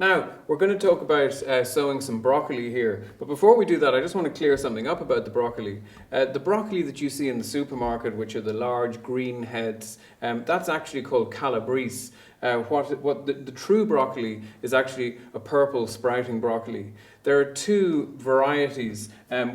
Now, we're going to talk about sowing some broccoli here. But before we do that, I just want to clear something up about the broccoli. The broccoli that you see in the supermarket, which are the large green heads, that's actually called Calabrese. The true broccoli is actually a purple sprouting broccoli. There are two varieties.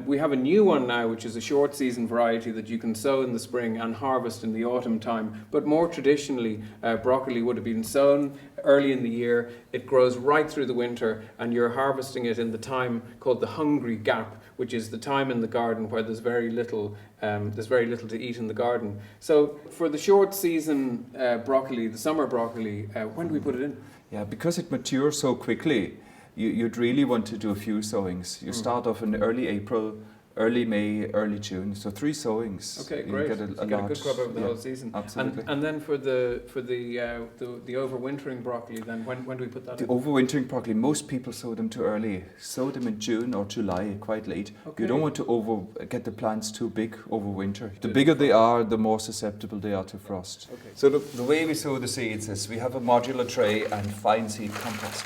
We have a new one now, which is a short season variety that you can sow in the spring and harvest in the autumn time. But more traditionally, broccoli would have been sown early in the year. It grows right through the winter, and you're harvesting it in the time called the hungry gap, which is the time in the garden where there's very little to eat in the garden. So for the short season broccoli, the summer broccoli, when do we put it in? Yeah, because it matures so quickly, you'd really want to do a few sowings. You start off in early April, early May, early June. So 3 sowings. Okay, great. You get a good crop over the whole season. Absolutely. And then for the overwintering broccoli, then when do we put that in? The overwintering broccoli, most people sow them too early. Sow them in June or July, quite late. Okay. You don't want to get the plants too big over winter. The bigger they are, the more susceptible they are to frost. Okay. So the way we sow the seeds is we have a modular tray and fine seed compost.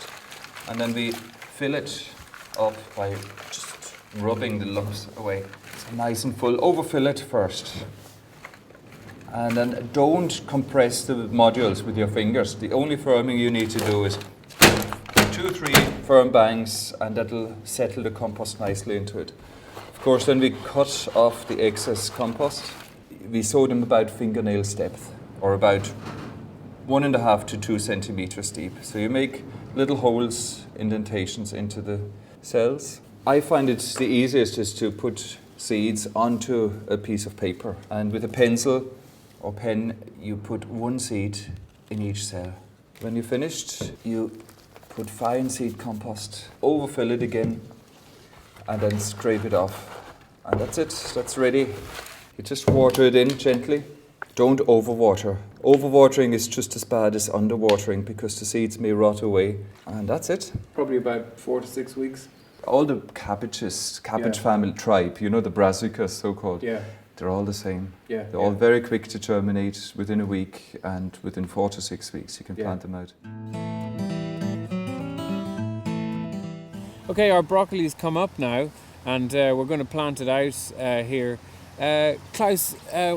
And then we fill it up by just rubbing the lumps away. So nice and full. Overfill it first. And then don't compress the modules with your fingers. The only firming you need to do is 2-3 firm bangs, and that'll settle the compost nicely into it. Of course, then we cut off the excess compost. We sow them about fingernails depth, or about 1.5 to 2 centimeters deep. So you make little holes, indentations into the cells. I find it's the easiest is to put seeds onto a piece of paper, and with a pencil or pen you put 1 seed in each cell. When you're finished, you put fine seed compost, overfill it again, and then scrape it off. And that's it, that's ready. You just water it in gently. Don't overwater. Overwatering is just as bad as underwatering because the seeds may rot away. And that's it. Probably about 4 to 6 weeks. All the cabbages, cabbage family tribe, you know, the brassicas so-called, they're all the same. Yeah, they're all very quick to germinate within a week, and within 4 to 6 weeks you can plant them out. Okay, our broccoli's come up now, and we're going to plant it out here. Klaus,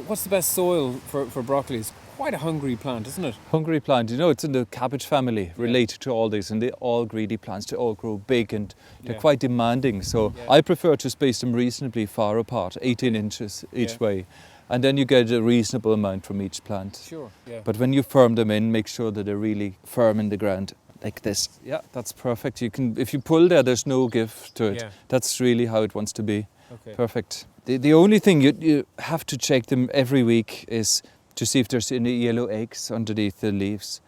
what's the best soil for broccoli? It's quite a hungry plant, isn't it? Hungry plant, you know, it's in the cabbage family, related to all these, and they're all greedy plants. They all grow big and they're quite demanding. So I prefer to space them reasonably far apart, 18 inches each way. And then you get a reasonable amount from each plant. Sure, yeah. But when you firm them in, make sure that they're really firm in the ground. Like this. Yeah, that's perfect. You can, if you pull there's no give to it. Yeah. That's really how it wants to be. Okay. Perfect. The only thing you have to check them every week is to see if there's any yellow eggs underneath the leaves.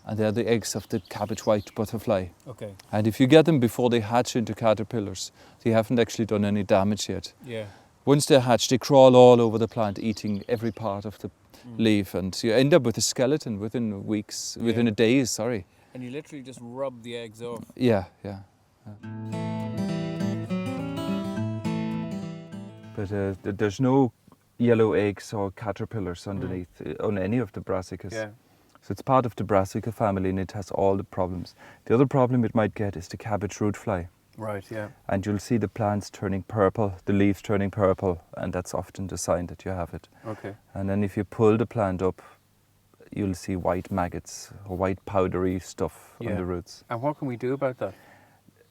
And they're the eggs of the cabbage white butterfly. Okay. And if you get them before they hatch into caterpillars, they haven't actually done any damage yet. Yeah. Once they're hatched, they crawl all over the plant, eating every part of the leaf. And you end up with a skeleton within a day, sorry. And you literally just rub the eggs off. Yeah. But there's no yellow eggs or caterpillars underneath on any of the brassicas. Yeah. So it's part of the brassica family, and it has all the problems. The other problem it might get is the cabbage root fly. Right, yeah. And you'll see the plants turning purple, the leaves turning purple, and that's often the sign that you have it. Okay. And then if you pull the plant up, you'll see white maggots or white powdery stuff on the roots. And what can we do about that?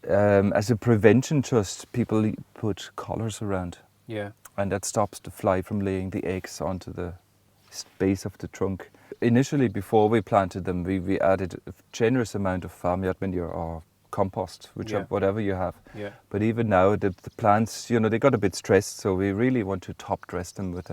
As a prevention, just people put collars around. Yeah. And that stops the fly from laying the eggs onto the base of the trunk. Initially, before we planted them, we added a generous amount of farmyard manure or compost, whatever you have. Yeah. But even now, the plants, you know, they got a bit stressed, so we really want to top dress them with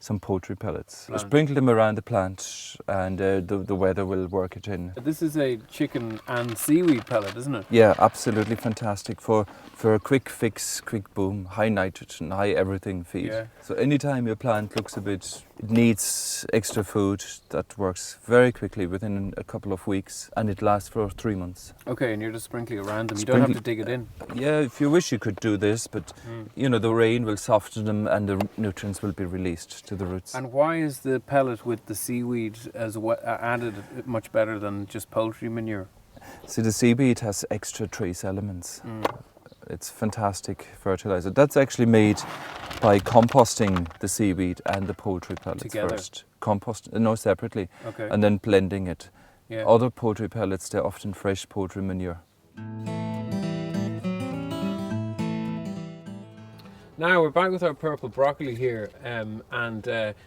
some poultry pellets. Sprinkle them around the plant, and the weather will work it in. This is a chicken and seaweed pellet, isn't it? Yeah, absolutely fantastic for a quick fix, quick boom, high nitrogen, high everything feed. Yeah. So anytime your plant looks it needs extra food, that works very quickly within a couple of weeks, and it lasts for 3 months. Okay, and you're just sprinkling around them. You don't have to dig it in. Yeah, if you wish you could do this, but you know, the rain will soften them and the nutrients will be released to the roots. And why is the pellet with the seaweed added much better than just poultry manure? See, the seaweed has extra trace elements. It's fantastic fertilizer. That's actually made by composting the seaweed and the poultry pellets Together? first. No, separately. Okay. And then blending it. Yeah. Other poultry pellets, they're often fresh poultry manure. Now we're back with our purple broccoli here, and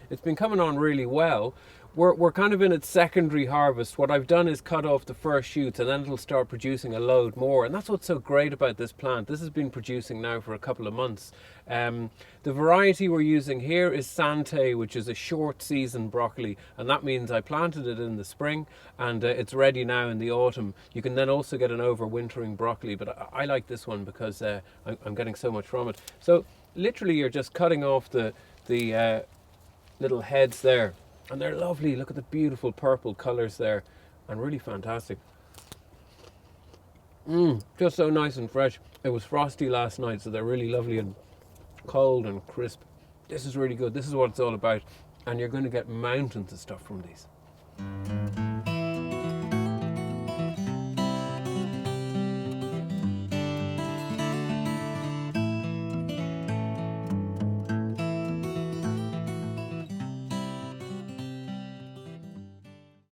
it's been coming on really well. We're kind of in its secondary harvest. What I've done is cut off the first shoots, and then it'll start producing a load more. And that's what's so great about this plant. This has been producing now for a couple of months. The variety we're using here is Sante, which is a short season broccoli, and that means I planted it in the spring, and it's ready now in the autumn. You can then also get an overwintering broccoli, but I like this one because I'm getting so much from it. So literally, you're just cutting off the little heads there. And they're lovely. Look at the beautiful purple colours there, and really fantastic. Just so nice and fresh. It was frosty last night, so they're really lovely and cold and crisp. This is really good. This is what it's all about. And you're going to get mountains of stuff from these.